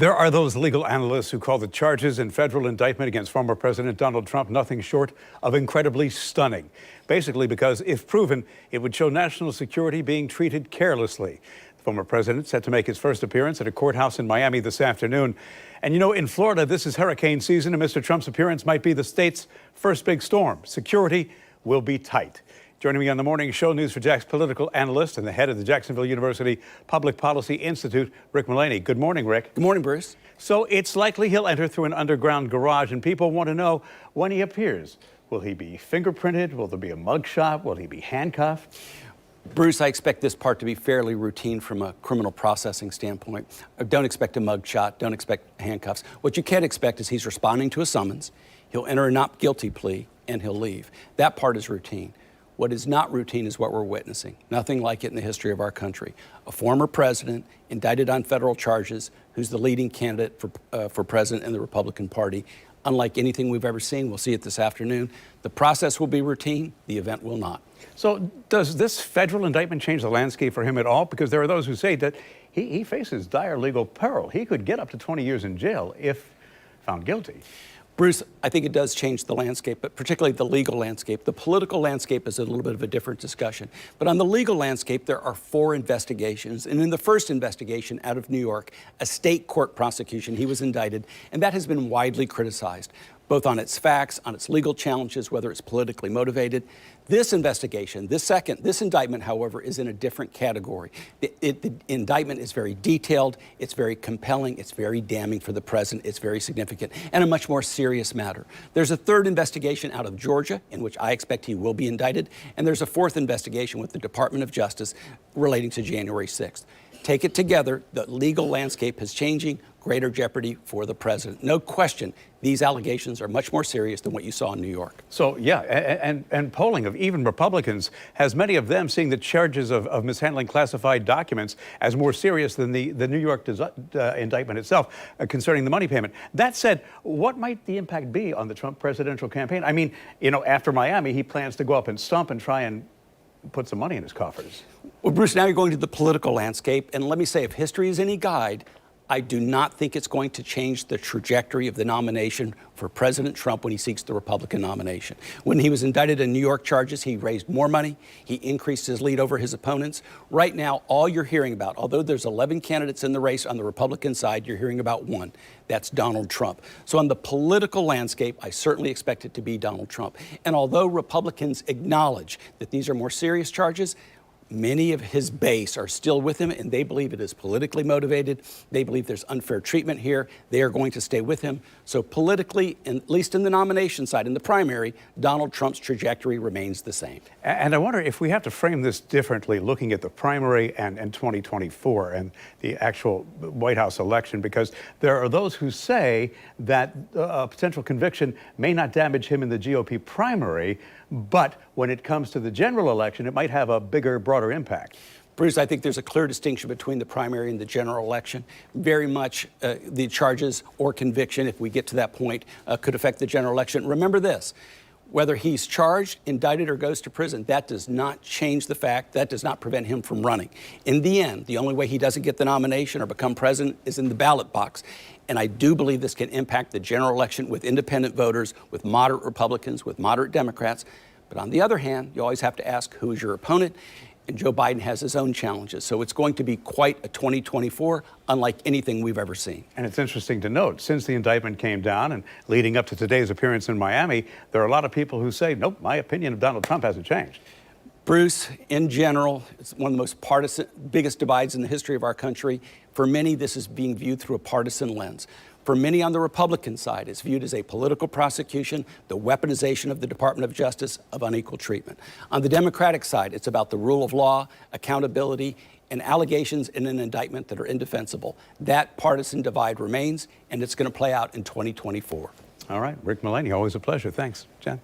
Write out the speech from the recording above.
There are those legal analysts who call the charges in federal indictment against former President Donald Trump nothing short of incredibly stunning. Basically because if proven, it would show national security being treated carelessly. The former president set to make his first appearance at a courthouse in Miami this afternoon. And you know, in Florida, this is hurricane season, and Mr. Trump's appearance might be the state's first big storm. Security will be tight. Joining me on the morning show, News4Jack's political analyst and the head of the Jacksonville University Public Policy Institute, Rick Mullaney. Good morning, Rick. Good morning, Bruce. So it's likely he'll enter through an underground garage, and people want to know when he appears. Will he be fingerprinted? Will there be a mugshot? Will he be handcuffed? Bruce, I expect this part to be fairly routine from a criminal processing standpoint. Don't expect a mugshot. Don't expect handcuffs. What you can expect is he's responding to a summons. He'll enter a not guilty plea, and he'll leave. That part is routine. What is not routine is what we're witnessing. Nothing like it in the history of our country. A former president indicted on federal charges who's the leading candidate for president in the Republican Party. Unlike anything we've ever seen, we'll see it this afternoon. The process will be routine. The event will not. So does this federal indictment change the landscape for him at all? Because there are those who say that he faces dire legal peril. He could get up to 20 years in jail if found guilty. Bruce, I think it does change the landscape, but particularly the legal landscape. The political landscape is a little bit of a different discussion. But on the legal landscape, there are 4 investigations. And in the first investigation out of New York, a state court prosecution, he was indicted, and that has been widely criticized, both on its facts, on its legal challenges, whether it's politically motivated. This investigation, this indictment, however, is in a different category. The indictment is very detailed, it's very compelling, it's very damning for the president, it's very significant, and a much more serious matter. There's a 3rd investigation out of Georgia, in which I expect he will be indicted, and there's a 4th investigation with the Department of Justice relating to January 6th. Take it together, the legal landscape is changing, greater jeopardy for the president. No question, these allegations are much more serious than what you saw in New York. So, yeah, and polling of even Republicans has many of them seeing the charges of mishandling classified documents as more serious than the New York indictment itself concerning the money payment. That said, what might the impact be on the Trump presidential campaign? I mean, you know, after Miami, he plans to go up and stump and try and put some money in his coffers. Well, Bruce, now you're going to the political landscape, and let me say, if history is any guide, I do not think it's going to change the trajectory of the nomination for President Trump when he seeks the Republican nomination. When he was indicted in New York charges, he raised more money. He increased his lead over his opponents. Right now, all you're hearing about, although there's 11 candidates in the race on the Republican side, you're hearing about one. That's Donald Trump. So on the political landscape, I certainly expect it to be Donald Trump. And although Republicans acknowledge that these are more serious charges, many of his base are still with him, and they believe it is politically motivated. They believe there's unfair treatment here. They are going to stay with him. So politically, at least in the nomination side, in the primary, Donald Trump's trajectory remains the same. And I wonder if we have to frame this differently, looking at the primary and 2024 and the actual White House election, because there are those who say that a potential conviction may not damage him in the GOP primary, but when it comes to the general election, it might have a bigger, broader impact. Bruce, I think there's a clear distinction between the primary and the general election. Very much the charges or conviction, if we get to that point, could affect the general election. Remember this, whether he's charged, indicted, or goes to prison, that does not change the fact, that does not prevent him from running. In the end, the only way he doesn't get the nomination or become president is in the ballot box. And I do believe this can impact the general election with independent voters, with moderate Republicans, with moderate Democrats. But on the other hand, you always have to ask, who is your opponent? And Joe Biden has his own challenges. So it's going to be quite a 2024, unlike anything we've ever seen. And it's interesting to note, since the indictment came down and leading up to today's appearance in Miami, there are a lot of people who say, nope, my opinion of Donald Trump hasn't changed. Bruce, in general, it's one of the most partisan, biggest divides in the history of our country. For many, this is being viewed through a partisan lens. For many on the Republican side, it's viewed as a political prosecution, the weaponization of the Department of Justice, of unequal treatment. On the Democratic side, it's about the rule of law, accountability, and allegations in an indictment that are indefensible. That partisan divide remains, and it's going to play out in 2024. All right, Rick Mullaney, always a pleasure. Thanks, Jen.